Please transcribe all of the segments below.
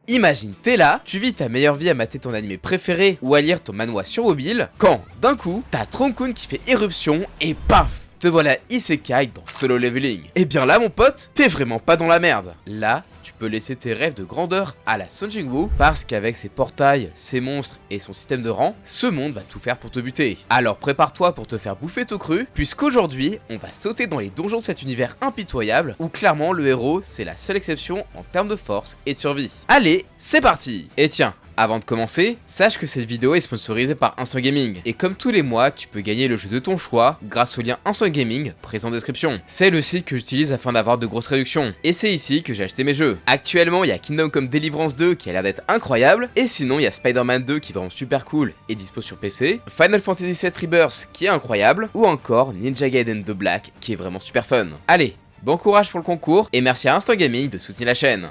Imagine, t'es là, tu vis ta meilleure vie à mater ton animé préféré ou à lire ton manhwa sur mobile, quand, d'un coup, t'as Tronkun qui fait éruption et paf, te voilà isekai dans Solo Leveling. Et bien là mon pote, t'es vraiment pas dans la merde. Là, tu peux laisser tes rêves de grandeur à la Sung Jin-woo parce qu'avec ses portails, ses monstres et son système de rang, ce monde va tout faire pour te buter. Alors prépare-toi pour te faire bouffer tout cru, puisqu'aujourd'hui, on va sauter dans les donjons de cet univers impitoyable où clairement le héros, c'est la seule exception en termes de force et de survie. Allez, c'est parti! Et tiens, avant de commencer, sache que cette vidéo est sponsorisée par Instant Gaming, et comme tous les mois, tu peux gagner le jeu de ton choix grâce au lien Instant Gaming présent en description. C'est le site que j'utilise afin d'avoir de grosses réductions, et c'est ici que j'ai acheté mes jeux. Actuellement, il y a Kingdom Come Deliverance 2 qui a l'air d'être incroyable, et sinon il y a Spider-Man 2 qui est vraiment super cool et dispo sur PC, Final Fantasy VII Rebirth qui est incroyable, ou encore Ninja Gaiden 2 Black qui est vraiment super fun. Allez, bon courage pour le concours, et merci à Instant Gaming de soutenir la chaîne.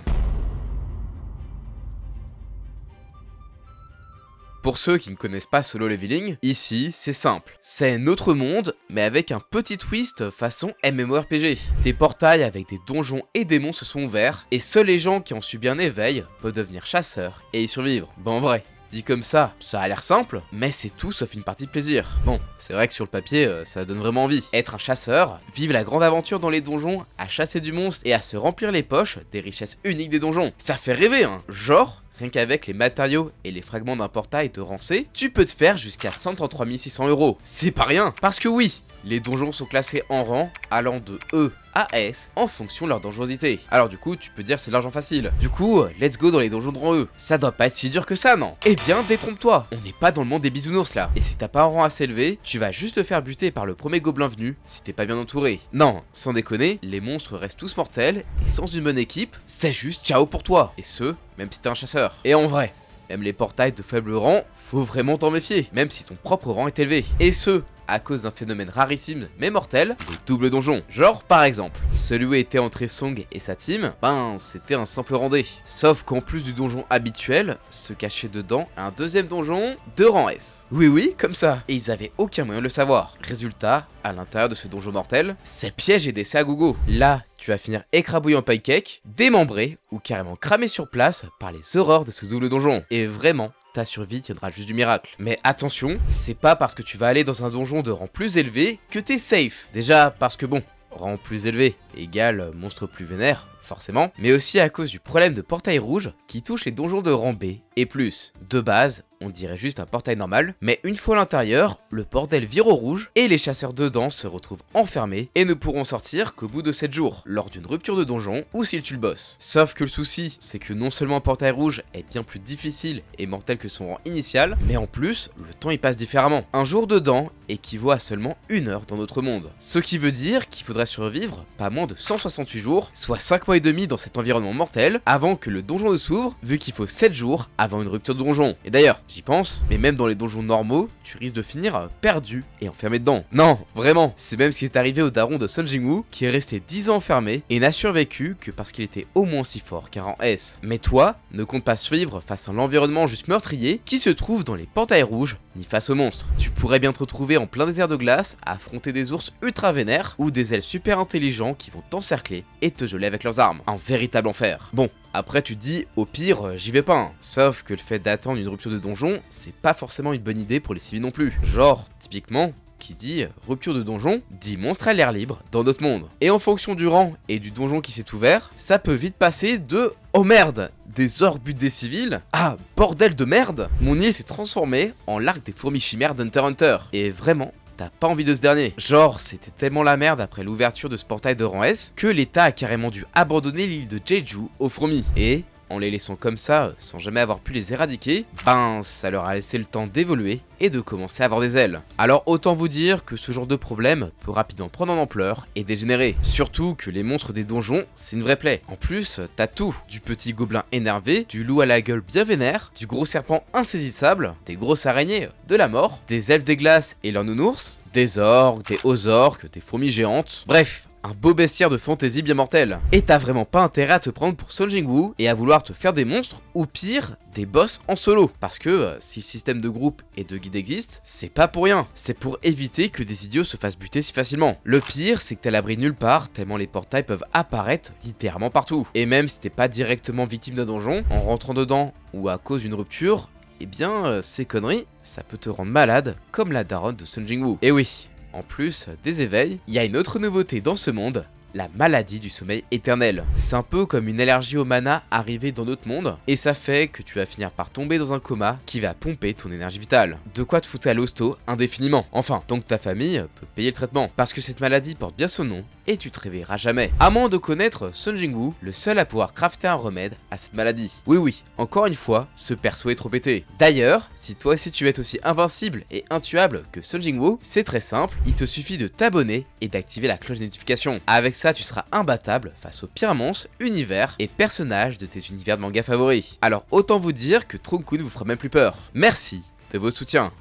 Pour ceux qui ne connaissent pas Solo Leveling, ici c'est simple. C'est un autre monde, mais avec un petit twist façon MMORPG. Des portails avec des donjons et des monstres sont ouverts, et seuls les gens qui ont subi un éveil peuvent devenir chasseurs et y survivre. Bon en vrai, dit comme ça a l'air simple, mais c'est tout sauf une partie de plaisir. Bon, c'est vrai que sur le papier, ça donne vraiment envie. Être un chasseur, vivre la grande aventure dans les donjons, à chasser du monstre et à se remplir les poches des richesses uniques des donjons. Ça fait rêver hein. Genre, rien qu'avec les matériaux et les fragments d'un portail de rang C, tu peux te faire jusqu'à 133 600 €. C'est pas rien, parce que oui, les donjons sont classés en rang allant de E à S en fonction de leur dangerosité. Alors du coup, tu peux dire c'est de l'argent facile. Du coup, let's go dans les donjons de rang E. Ça doit pas être si dur que ça, non? Eh bien, détrompe-toi, on n'est pas dans le monde des bisounours là. Et si t'as pas un rang assez élevé, tu vas juste te faire buter par le premier gobelin venu si t'es pas bien entouré. Non, sans déconner, les monstres restent tous mortels et sans une bonne équipe, c'est juste ciao pour toi. Et ce, même si t'es un chasseur. Et en vrai, même les portails de faible rang, faut vraiment t'en méfier, même si ton propre rang est élevé. Et ce, à cause d'un phénomène rarissime mais mortel, les doubles donjons. Genre par exemple, celui où était entré Song et sa team, ben c'était un simple randé. Sauf qu'en plus du donjon habituel, se cachait dedans un deuxième donjon de rang S. Oui, comme ça. Et ils avaient aucun moyen de le savoir. Résultat, à l'intérieur de ce donjon mortel, c'est piège et décès à gogo. Là, tu vas finir écrabouillé en pancake, démembré ou carrément cramé sur place par les horreurs de ce double donjon. Et vraiment, ta survie tiendra juste du miracle. Mais attention, c'est pas parce que tu vas aller dans un donjon de rang plus élevé que t'es safe. Déjà parce que bon, rang plus élevé égale monstre plus vénère, forcément, mais aussi à cause du problème de portail rouge qui touche les donjons de rang B et plus. De base, on dirait juste un portail normal, mais une fois à l'intérieur, le bordel vire au rouge et les chasseurs dedans se retrouvent enfermés et ne pourront sortir qu'au bout de 7 jours, lors d'une rupture de donjon ou s'ils tuent le boss. Sauf que le souci, c'est que non seulement un portail rouge est bien plus difficile et mortel que son rang initial, mais en plus, le temps y passe différemment. Un jour dedans équivaut à seulement 1 heure dans notre monde. Ce qui veut dire qu'il faudrait survivre pas moins de 168 jours, soit 5 mois et demi dans cet environnement mortel, avant que le donjon ne s'ouvre, vu qu'il faut 7 jours avant une rupture de donjon. Et d'ailleurs, j'y pense, mais même dans les donjons normaux, tu risques de finir perdu et enfermé dedans. Non, vraiment, c'est même ce qui est arrivé au daron de Sung Jin-woo, qui est resté 10 ans enfermé et n'a survécu que parce qu'il était au moins si fort qu'un rang S. Mais toi, ne compte pas survivre face à l'environnement juste meurtrier qui se trouve dans les portails rouges, ni face aux monstres. Tu pourrais bien te retrouver en plein désert de glace à affronter des ours ultra vénères ou des ailes super intelligents qui vont t'encercler et te geler avec leurs armes. Un véritable enfer. Bon, après tu te dis, au pire, j'y vais pas. Hein. Sauf que le fait d'attendre une rupture de donjon, c'est pas forcément une bonne idée pour les civils non plus. Genre, typiquement, qui dit rupture de donjon, dit monstre à l'air libre dans notre monde. Et en fonction du rang et du donjon qui s'est ouvert, ça peut vite passer de oh merde, des orques butent des civils, ah bordel de merde, mon île s'est transformée en l'arc des fourmis chimères d'Hunter x Hunter. Et vraiment, t'as pas envie de ce dernier. Genre, c'était tellement la merde après l'ouverture de ce portail de rang S que l'État a carrément dû abandonner l'île de Jeju aux fourmis. Et en les laissant comme ça, sans jamais avoir pu les éradiquer, ben ça leur a laissé le temps d'évoluer et de commencer à avoir des ailes. Alors autant vous dire que ce genre de problème peut rapidement prendre en ampleur et dégénérer. Surtout que les monstres des donjons, c'est une vraie plaie. En plus, t'as tout. Du petit gobelin énervé, du loup à la gueule bien vénère, du gros serpent insaisissable, des grosses araignées de la mort, des elfes des glaces et leurs nounours, des orques, des hauts orques, des fourmis géantes, bref, un beau bestiaire de fantasy bien mortel. Et t'as vraiment pas intérêt à te prendre pour Sun Jingwu et à vouloir te faire des monstres, ou pire, des boss en solo. Parce que si le système de groupe et de guide existe, c'est pas pour rien. C'est pour éviter que des idiots se fassent buter si facilement. Le pire, c'est que t'es à l'abri nulle part, tellement les portails peuvent apparaître littéralement partout. Et même si t'es pas directement victime d'un donjon, en rentrant dedans ou à cause d'une rupture, eh bien, ces conneries, ça peut te rendre malade, comme la daronne de Sun Jingwu. Et oui, en plus des éveils, il y a une autre nouveauté dans ce monde, la maladie du sommeil éternel. C'est un peu comme une allergie au mana arrivée dans notre monde, et ça fait que tu vas finir par tomber dans un coma qui va pomper ton énergie vitale. De quoi te foutre à l'hosto indéfiniment. Enfin, tant que ta famille peut payer le traitement, parce que cette maladie porte bien son nom, et tu te réveilleras jamais. À moins de connaître Sun Jingwu, le seul à pouvoir crafter un remède à cette maladie. Oui, encore une fois, ce perso est trop pété. D'ailleurs, si toi aussi tu veux être aussi invincible et intuable que Sun Jingwu, c'est très simple, il te suffit de t'abonner et d'activer la cloche de notification. Avec ça, tu seras imbattable face aux pires monstres, univers et personnages de tes univers de manga favoris. Alors autant vous dire que Tronku ne vous fera même plus peur. Merci de vos soutiens.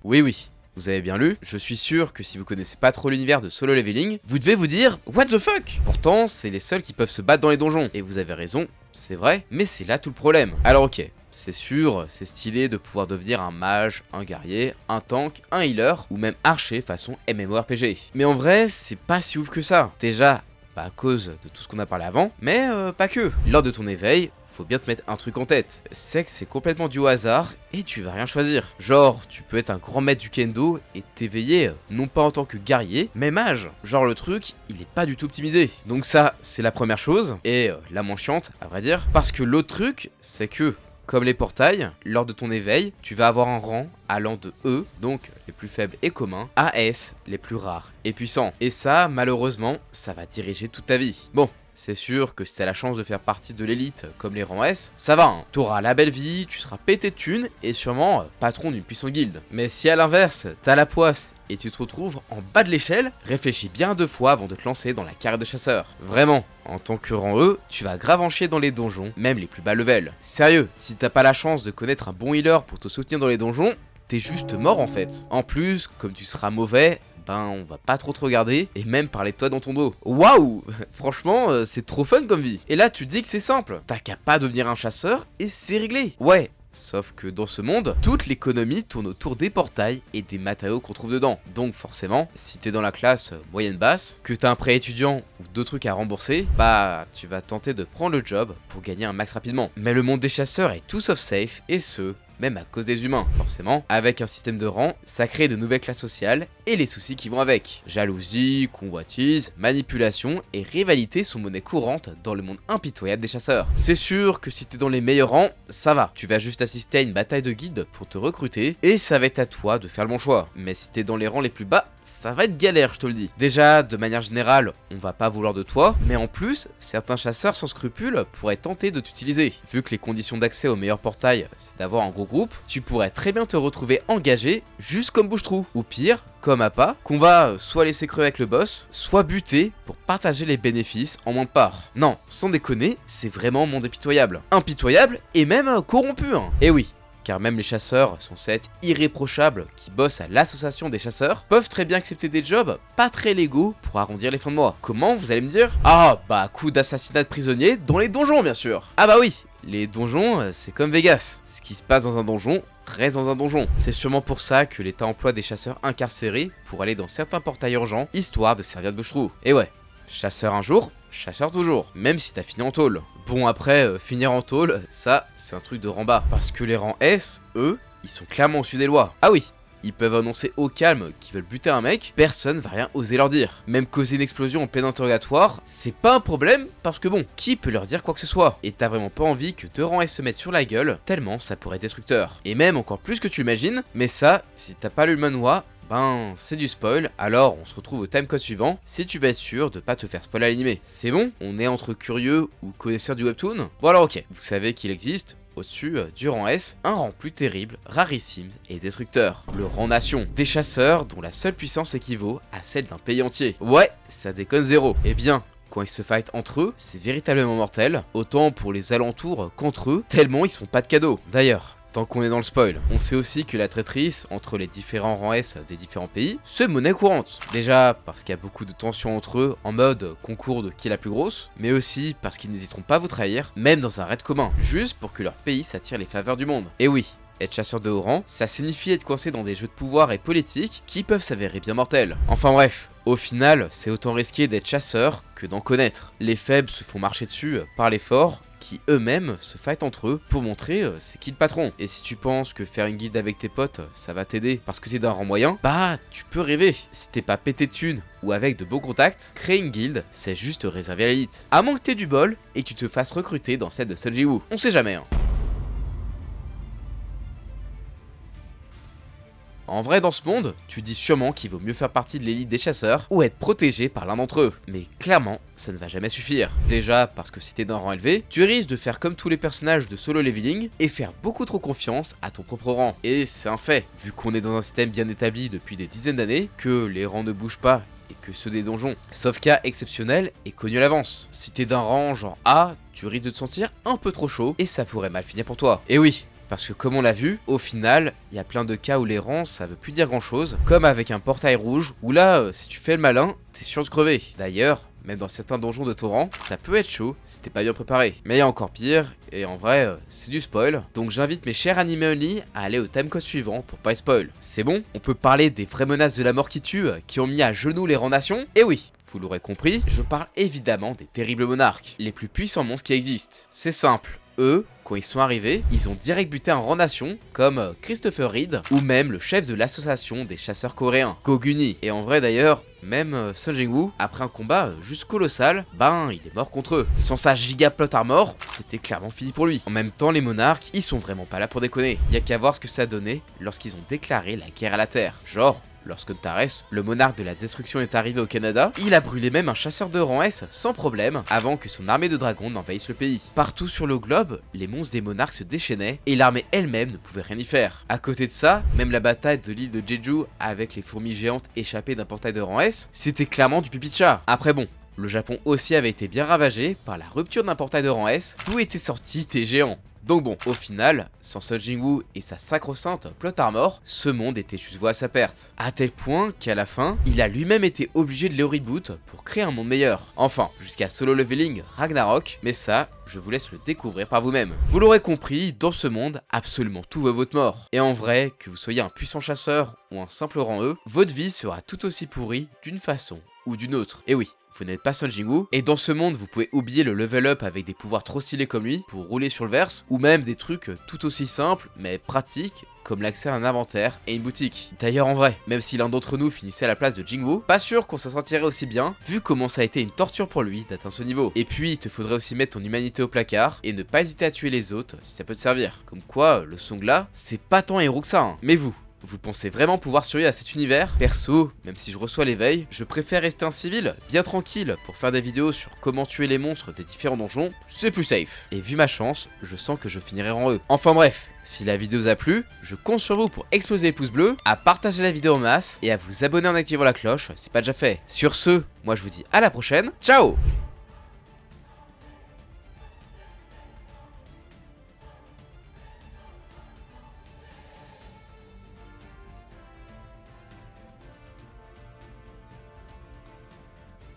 Oui. Vous avez bien lu, je suis sûr que si vous connaissez pas trop l'univers de Solo Leveling, vous devez vous dire « What the fuck ?» Pourtant, c'est les seuls qui peuvent se battre dans les donjons. Et vous avez raison, c'est vrai, mais c'est là tout le problème. Alors ok, c'est sûr, c'est stylé de pouvoir devenir un mage, un guerrier, un tank, un healer, ou même archer façon MMORPG. Mais en vrai, c'est pas si ouf que ça. Déjà, à cause de tout ce qu'on a parlé avant, mais pas que. Lors de ton éveil, faut bien te mettre un truc en tête. C'est que c'est complètement dû au hasard et tu vas rien choisir. Genre, tu peux être un grand maître du kendo et t'éveiller non pas en tant que guerrier, mais mage. Genre le truc, il est pas du tout optimisé. Donc ça, c'est la première chose, et la moins chiante, à vrai dire. Parce que l'autre truc, c'est que comme les portails, lors de ton éveil, tu vas avoir un rang allant de E, donc les plus faibles et communs, à S, les plus rares et puissants. Et ça, malheureusement, ça va diriger toute ta vie. Bon, c'est sûr que si t'as la chance de faire partie de l'élite comme les rangs S, ça va, hein. T'auras la belle vie, tu seras pété de thunes et sûrement patron d'une puissante guilde. Mais si à l'inverse, t'as la poisse et tu te retrouves en bas de l'échelle, réfléchis bien 2 fois avant de te lancer dans la carrière de chasseur. Vraiment, en tant que rang E, tu vas grave en chier dans les donjons, même les plus bas level. Sérieux, si t'as pas la chance de connaître un bon healer pour te soutenir dans les donjons, t'es juste mort en fait. En plus, comme tu seras mauvais, on va pas trop te regarder et même parler de toi dans ton dos. Waouh, franchement, c'est trop fun comme vie. Et là, tu dis que c'est simple. T'as qu'à pas devenir un chasseur et c'est réglé. Ouais. Sauf que dans ce monde, toute l'économie tourne autour des portails et des matériaux qu'on trouve dedans. Donc forcément, si t'es dans la classe moyenne-basse, que t'as un prêt étudiant ou d'autres trucs à rembourser, bah tu vas tenter de prendre le job pour gagner un max rapidement. Mais le monde des chasseurs est tout sauf safe, et ce, même à cause des humains, forcément. Avec un système de rang, ça crée de nouvelles classes sociales et les soucis qui vont avec. Jalousie, convoitise, manipulation et rivalité sont monnaie courante dans le monde impitoyable des chasseurs. C'est sûr que si t'es dans les meilleurs rangs, ça va. Tu vas juste assister à une bataille de guildes pour te recruter et ça va être à toi de faire le bon choix. Mais si t'es dans les rangs les plus bas, ça va être galère, je te le dis. Déjà, de manière générale, on va pas vouloir de toi, mais en plus, certains chasseurs sans scrupules pourraient tenter de t'utiliser. Vu que les conditions d'accès au meilleur portail, c'est d'avoir un gros groupe, tu pourrais très bien te retrouver engagé juste comme bouche-trou. Ou pire, comme Appa, qu'on va soit laisser crever avec le boss, soit buter pour partager les bénéfices en moins de parts. Non, sans déconner, c'est vraiment monde impitoyable. Impitoyable et même corrompu, hein. Et oui. Car même les chasseurs, censés être irréprochables, qui bossent à l'association des chasseurs, peuvent très bien accepter des jobs pas très légaux pour arrondir les fins de mois. Comment, vous allez me dire? Ah bah coup d'assassinat de prisonniers dans les donjons bien sûr. Ah bah oui, les donjons c'est comme Vegas. Ce qui se passe dans un donjon reste dans un donjon. C'est sûrement pour ça que l'État emploie des chasseurs incarcérés pour aller dans certains portails urgents, histoire de servir de bouche-trou. Et ouais, chasseur un jour, chasseur toujours, même si t'as fini en tôle. Bon après, finir en tôle, ça c'est un truc de rang bas, parce que les rangs S, eux, ils sont clairement au-dessus des lois. Ah oui, ils peuvent annoncer au calme qu'ils veulent buter un mec, personne va rien oser leur dire. Même causer une explosion en plein interrogatoire, c'est pas un problème, parce que bon, qui peut leur dire quoi que ce soit? Et t'as vraiment pas envie que 2 rangs S se mettent sur la gueule, tellement ça pourrait être destructeur. Et même encore plus que tu imagines, mais ça, si t'as pas lu le manhwa, ben c'est du spoil, alors on se retrouve au timecode suivant si tu veux être sûr de pas te faire spoil à l'animé. C'est bon? On est entre curieux ou connaisseurs du webtoon? Bon alors ok, vous savez qu'il existe, au-dessus du rang S, un rang plus terrible, rarissime et destructeur. Le rang nation, des chasseurs dont la seule puissance équivaut à celle d'un pays entier. Ouais, ça déconne zéro. Eh bien, quand ils se fightent entre eux, c'est véritablement mortel, autant pour les alentours qu'entre eux, tellement ils se font pas de cadeaux. D'ailleurs, tant qu'on est dans le spoil. On sait aussi que la traîtrise entre les différents rangs S des différents pays, c'est monnaie courante. Déjà parce qu'il y a beaucoup de tensions entre eux en mode concours de qui est la plus grosse, mais aussi parce qu'ils n'hésiteront pas à vous trahir, même dans un raid commun, juste pour que leur pays s'attire les faveurs du monde. Et oui, être chasseur de haut rang, ça signifie être coincé dans des jeux de pouvoir et politique qui peuvent s'avérer bien mortels. Enfin bref, au final, c'est autant risqué d'être chasseur que d'en connaître. Les faibles se font marcher dessus par les forts, qui eux-mêmes se fightent entre eux pour montrer c'est qui le patron. Et si tu penses que faire une guilde avec tes potes, ça va t'aider parce que t'es d'un rang moyen, bah tu peux rêver. Si t'es pas pété de thunes ou avec de beaux contacts, créer une guilde, c'est juste réservé à l'élite. À moins que t'aies du bol et que tu te fasses recruter dans celle de Sun Ji-woo. On sait jamais hein. En vrai, dans ce monde, tu dis sûrement qu'il vaut mieux faire partie de l'élite des chasseurs ou être protégé par l'un d'entre eux. Mais clairement, ça ne va jamais suffire. Déjà parce que si t'es d'un rang élevé, tu risques de faire comme tous les personnages de solo leveling et faire beaucoup trop confiance à ton propre rang. Et c'est un fait, vu qu'on est dans un système bien établi depuis des dizaines d'années, que les rangs ne bougent pas et que ceux des donjons, sauf cas exceptionnel et connu à l'avance. Si t'es d'un rang genre A, tu risques de te sentir un peu trop chaud et ça pourrait mal finir pour toi. Et oui, parce que comme on l'a vu, au final, il y a plein de cas où les rangs ça veut plus dire grand chose, comme avec un portail rouge, où là, si tu fais le malin, t'es sûr de crever. D'ailleurs, même dans certains donjons de torrent, ça peut être chaud si t'es pas bien préparé. Mais il y a encore pire, et en vrai, c'est du spoil, donc j'invite mes chers animés only à aller au timecode suivant pour pas spoil. C'est bon, on peut parler des vraies menaces de la mort qui tue, qui ont mis à genoux les rangs nations, et oui, vous l'aurez compris, je parle évidemment des terribles monarques, les plus puissants monstres qui existent. C'est simple, eux, quand ils sont arrivés, ils ont direct buté un rang nation comme Christopher Reed ou même le chef de l'association des chasseurs coréens, Koguni. Et en vrai d'ailleurs, même Sun Ji-woo, après un combat juste colossal, ben il est mort contre eux. Sans sa giga plot armor, c'était clairement fini pour lui. En même temps, les monarques, ils sont vraiment pas là pour déconner. Y a qu'à voir ce que ça a donné lorsqu'ils ont déclaré la guerre à la Terre. Genre, lorsque Ntares, le monarque de la destruction, est arrivé au Canada, il a brûlé même un chasseur de rang S sans problème avant que son armée de dragons n'envahisse le pays. Partout sur le globe, les monstres des monarques se déchaînaient et l'armée elle-même ne pouvait rien y faire. À côté de ça, même la bataille de l'île de Jeju avec les fourmis géantes échappées d'un portail de rang S, c'était clairement du pipi de chat. Après bon, le Japon aussi avait été bien ravagé par la rupture d'un portail de rang S d'où étaient sortis des géants. Donc bon, au final, sans Sun Ji-woo et sa sacro-sainte plot armor, ce monde était juste voué à sa perte. À tel point qu'à la fin, il a lui-même été obligé de le reboot pour créer un monde meilleur. Enfin, jusqu'à Solo Leveling Ragnarok, mais ça, je vous laisse le découvrir par vous-même. Vous l'aurez compris, dans ce monde, absolument tout vaut votre mort. Et en vrai, que vous soyez un puissant chasseur ou un simple rang E, votre vie sera tout aussi pourrie d'une façon ou d'une autre. Et oui, vous n'êtes pas Sun Ji-woo, et dans ce monde vous pouvez oublier le level up avec des pouvoirs trop stylés comme lui pour rouler sur le verse, ou même des trucs tout aussi simples mais pratiques comme l'accès à un inventaire et une boutique. D'ailleurs en vrai, même si l'un d'entre nous finissait à la place de Jingwoo, pas sûr qu'on s'en sentirait aussi bien vu comment ça a été une torture pour lui d'atteindre ce niveau. Et puis il te faudrait aussi mettre ton humanité au placard et ne pas hésiter à tuer les autres si ça peut te servir. Comme quoi le Song là, c'est pas tant héros que ça hein. Mais vous pensez vraiment pouvoir survivre à cet univers? Perso, même si je reçois l'éveil, je préfère rester un civil, bien tranquille, pour faire des vidéos sur comment tuer les monstres des différents donjons, c'est plus safe. Et vu ma chance, je sens que je finirai en eux. Enfin bref, si la vidéo vous a plu, je compte sur vous pour exploser les pouces bleus, à partager la vidéo en masse, et à vous abonner en activant la cloche si pas déjà fait. Sur ce, moi je vous dis à la prochaine, ciao!